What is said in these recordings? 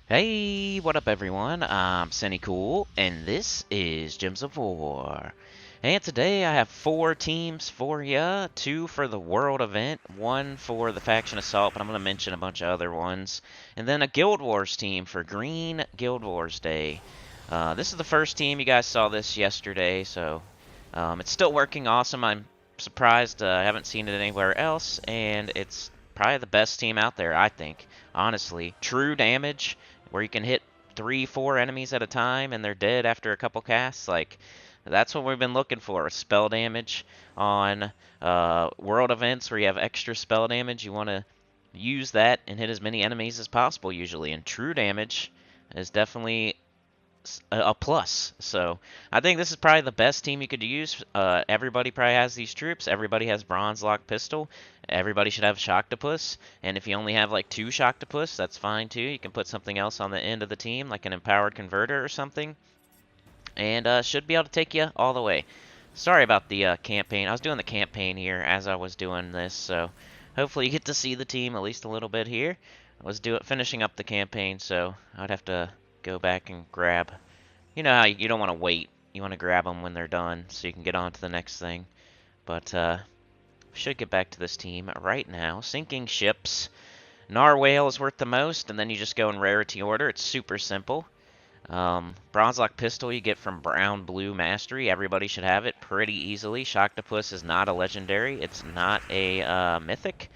Hey, what up everyone? I'm Sinnycool, and this is Gems of War. And today I have 4 teams for ya, 2 for the World event, 1 for the Faction Assault, but I'm going to mention a bunch of other ones, and then a Guild Wars team for Green Guild Wars Day. This is the first team, you guys saw this yesterday, so it's still working awesome. I'm surprised I haven't seen it anywhere else, and it's probably the best team out there, I think, honestly. True damage where you can hit 3, 4 enemies at a time and they're dead after a couple casts. Like, that's what we've been looking for. Spell damage on world events where you have extra spell damage. You want to use that and hit as many enemies as possible usually. And true damage is definitely a plus. So I think this is probably the best team you could use. Everybody probably has these troops. Everybody has bronze lock pistol. Everybody should have Shocktopus. And if you only have like 2 Shocktopus, that's fine too. You can put something else on the end of the team, like an empowered converter or something, and should be able to take you all the way. Sorry about the campaign. I was doing the campaign here as I was doing this, so hopefully you get to see the team at least a little bit here. I was finishing up the campaign, so I'd have to go back and grab. You know how you don't want to wait. You want to grab them when they're done so you can get on to the next thing. But should get back to this team right now. Sinking ships. Narwhale is worth the most, and then you just go in rarity order. It's super simple. Bronze Lock Pistol you get from Brown Blue Mastery. Everybody should have it pretty easily. Shocktopus is not a legendary. It's not a mythic.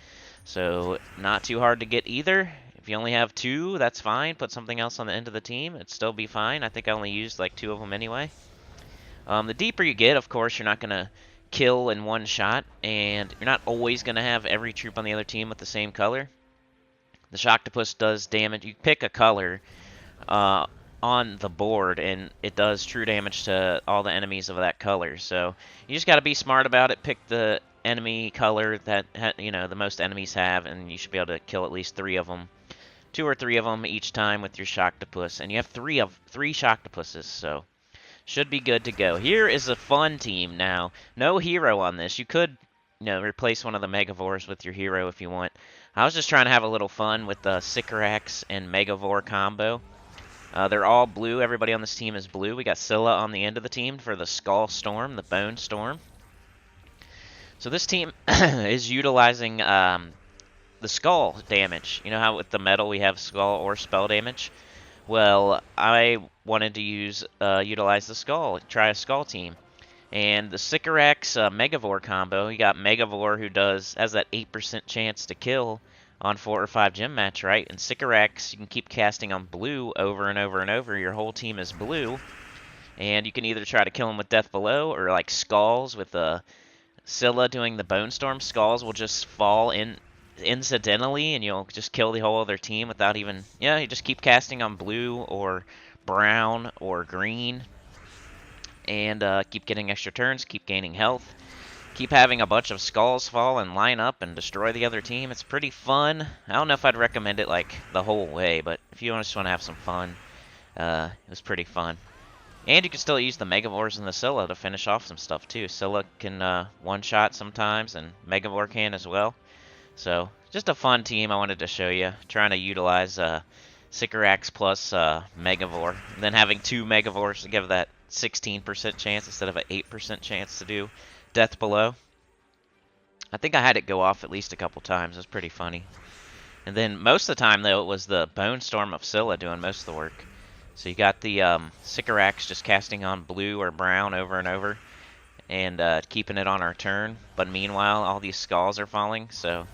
So not too hard to get either. If you only have 2, that's fine. Put something else on the end of the team. It'd still be fine. I think I only used like 2 of them anyway. The deeper you get, of course, you're not going to kill in one shot. And you're not always going to have every troop on the other team with the same color. The Shocktopus does damage. You pick a color on the board, and it does true damage to all the enemies of that color. So you just got to be smart about it. Pick the enemy color that the most enemies have, and you should be able to kill at least 3 of them, 2 or 3 of them each time with your Shocktopus. And you have 3 Shocktopuses, so should be good to go. Here is a fun team now. No hero on this. You could replace one of the Megavores with your hero if you want. I was just trying to have a little fun with the Sycorax and Megavore combo. They're all blue. Everybody on this team is blue. We got Scylla on the end of the team for the Skull Storm, the Bone Storm. So this team is utilizing the skull damage. You know how with the metal we have skull or spell damage? Well, I wanted to utilize the skull, try a skull team. And the Sycorax Megavore combo, you got Megavore who has that 8% chance to kill on 4 or 5 gem match, right? And Sycorax, you can keep casting on blue over and over and over. Your whole team is blue. And you can either try to kill him with Death Below or like Skulls with Scylla doing the Bone Storm. Skulls will just fall in incidentally and you'll just kill the whole other team without even... Yeah, you just keep casting on blue or brown or green. And keep getting extra turns, keep gaining health. Keep having a bunch of skulls fall and line up and destroy the other team. It's pretty fun. I don't know if I'd recommend it like the whole way, but if you just want to have some fun, it was pretty fun. And you can still use the Megavores and the Scylla to finish off some stuff too. Scylla can one-shot sometimes, and Megavore can as well. So, just a fun team I wanted to show you. Trying to utilize Sycorax plus Megavore. And then having 2 Megavores to give that 16% chance instead of an 8% chance to do Death Below. I think I had it go off at least a couple times. It was pretty funny. And then most of the time, though, it was the Bone Storm of Scylla doing most of the work. So you got the Sycorax just casting on blue or brown over and over and keeping it on our turn. But meanwhile, all these skulls are falling. So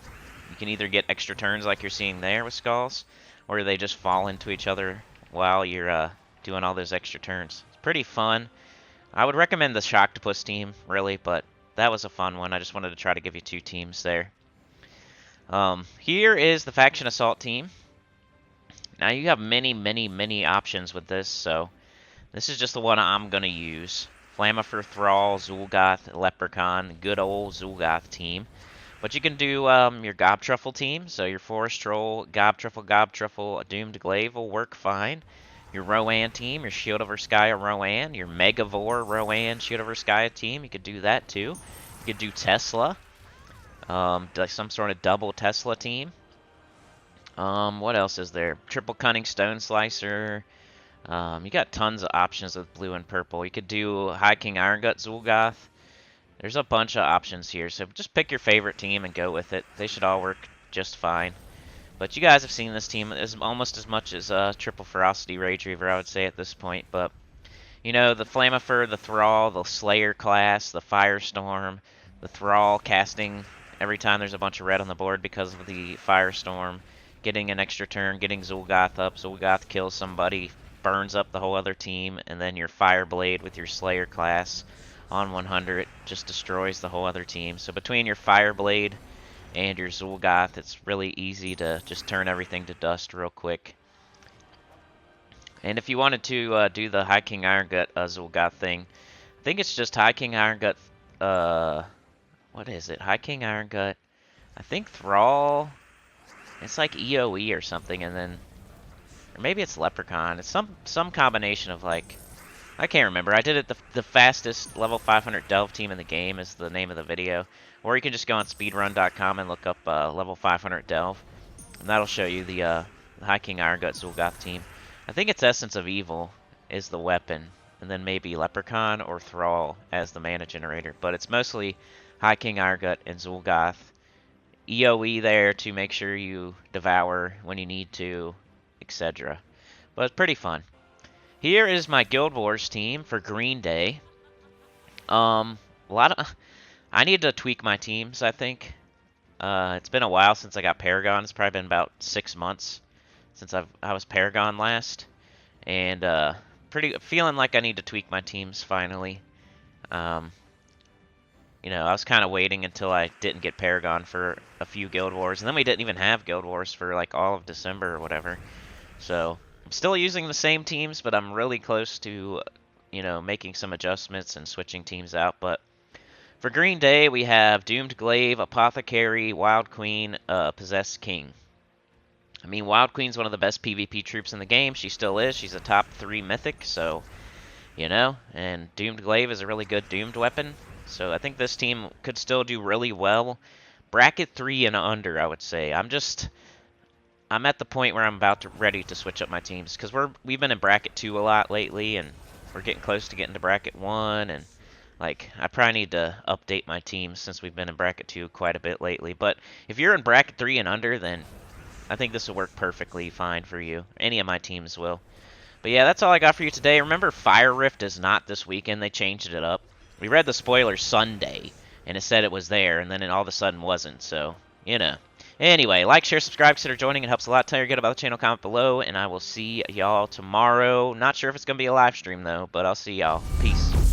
you can either get extra turns like you're seeing there with skulls, or they just fall into each other while you're doing all those extra turns. It's pretty fun. I would recommend the Shocktopus team, really, but that was a fun one. I just wanted to try to give you 2 teams there. Here is the Faction Assault team. Now, you have many, many, many options with this, so this is just the one I'm going to use. Flammifer, Thrall, Zul'Goth, Leprechaun, good old Zul'Goth team. But you can do your Gobtruffle team, so your Forest Troll, Gobtruffle, Doomed Glaive will work fine. Your Rowan team, your Shield over Skya Rowan, your Megavore Rowan Shield over Skya team, you could do that too. You could do Tesla, like some sort of double Tesla team. What else is there? Triple Cunning Stone Slicer. You got tons of options with blue and purple. You could do High King Iron Gut Zul'Goth. There's a bunch of options here, so just pick your favorite team and go with it. They should all work just fine. But you guys have seen this team as almost as much as Triple Ferocity Rage Reaver, I would say, at this point. But, you know, the Flamifer, the Thrall, the Slayer class, the Firestorm, the Thrall casting every time there's a bunch of red on the board because of the Firestorm, getting an extra turn, getting Zul'Goth up, Zul'Goth kills somebody, burns up the whole other team, and then your Fireblade with your Slayer class on 100 just destroys the whole other team. So between your Fireblade and your Zul'Goth, it's really easy to just turn everything to dust real quick. And if you wanted to do the High King Iron Gut Zul'Goth thing, I think it's just High King Iron Gut, what is it? High King Iron Gut, I think Thrall, it's like EOE or something, and then, or maybe it's Leprechaun. It's some combination of like, I can't remember. I did it the fastest level 500 delve team in the game is the name of the video. Or you can just go on speedrun.com and look up level 500 delve. And that'll show you the High King Iron Gut Zul'Goth team. I think it's Essence of Evil is the weapon. And then maybe Leprechaun or Thrall as the mana generator. But it's mostly High King Iron Gut and Zul'Goth. EOE there to make sure you devour when you need to, etc. But it's pretty fun. Here is my Guild Wars team for Green Day. I need to tweak my teams, I think. It's been a while since I got Paragon. It's probably been about 6 months since I was Paragon last. And feeling like I need to tweak my teams finally. You know, I was kind of waiting until I didn't get Paragon for a few Guild Wars. And then we didn't even have Guild Wars for like all of December or whatever. So I'm still using the same teams, but I'm really close to, you know, making some adjustments and switching teams out. But for Green Day, we have Doomed Glaive, Apothecary, Wild Queen, Possessed King. I mean, Wild Queen's one of the best PvP troops in the game. She still is. She's a top 3 mythic, so, you know. And Doomed Glaive is a really good Doomed weapon. So I think this team could still do really well. Bracket 3 and under, I would say. I'm at the point where I'm ready to switch up my teams because we've been in bracket 2 a lot lately, and we're getting close to getting to bracket 1, and like I probably need to update my teams since we've been in bracket 2 quite a bit lately. But if you're in bracket 3 and under, then I think this will work perfectly fine for you. Any of my teams will. But yeah, that's all I got for you today. Remember, Fire Rift is not this weekend. They changed it up. We read the spoiler Sunday, and it said it was there, and then it all of a sudden wasn't. So, you know. Anyway, like, share, subscribe, consider joining. It helps a lot. Tell your good about the channel, comment below, and I will see y'all tomorrow. Not sure if it's going to be a live stream, though, but I'll see y'all. Peace.